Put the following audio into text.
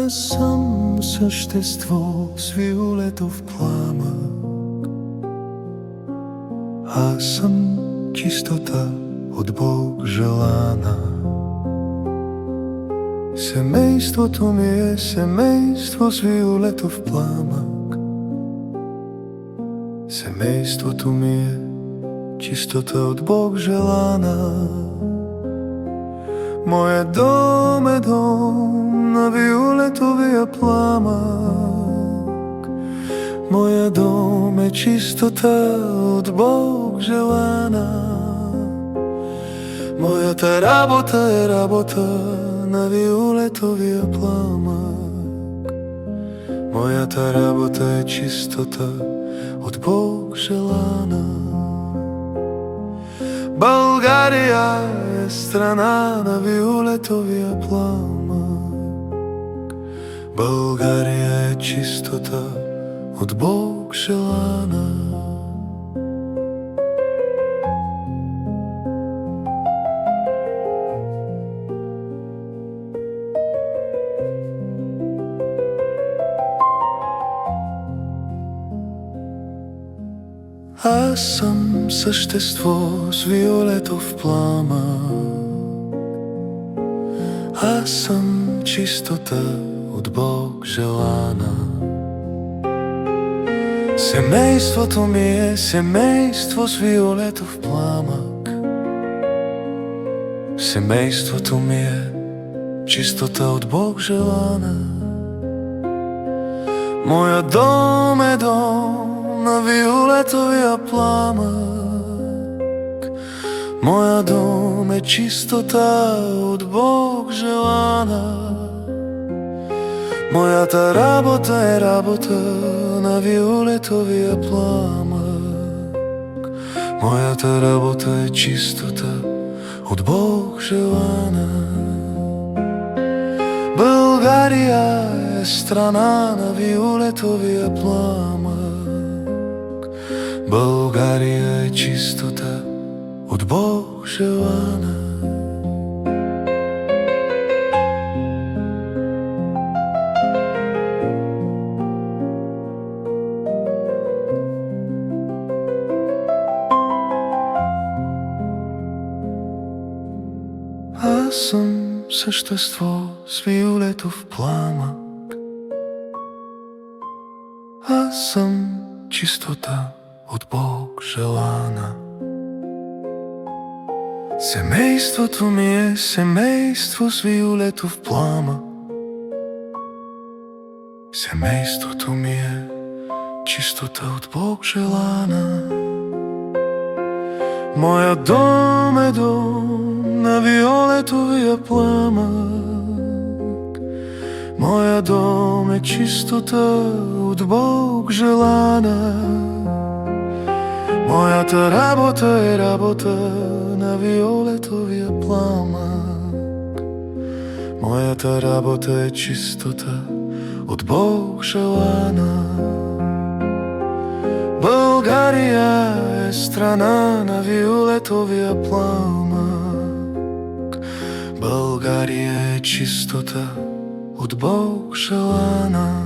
Аз съм същество с виолетов пламък. Аз съм чистота от Бог желана. Семейството ми е семейство с виолетов пламък. Семейството ми е чистота от Бог желана. Моя дом е дом на виолетовия пламък. Моя дом е чистота от Бог желана. Моята работа е работа на виолетовия пламък. Моята работа е чистота от Бог желана. България е страна на виолетовия пламък. България е чистота от Бог желана. Аз съм същество с виолетов пламък. Аз съм чистота от Бог желана. Семейството ми е семейство с виолетов пламък. Семейството ми е чистота от Бог желана. Моя дом е дом на виолетовия пламък. Моя дом е чистота от Бог желана. Моята работа е работа на виолетовия пламък. Моята работа е чистота от Бог желана. България е страна на виолетовия пламък. България е чистота от Бог желана. Аз съм същество с виолетов пламък. Аз съм чистота от Бог желана. Семейството ми е семейство с виолетов пламък. Семейството ми е чистота от Бог желана. Моя дом е дом на виолетовия пламък. Моя дом е чистота от Бог желана. Моята работа е работа на виолетовия пламък. Моята работа е чистота от Бог желана. България е страна на виолетовия пламък. България е чистота от Бог желана.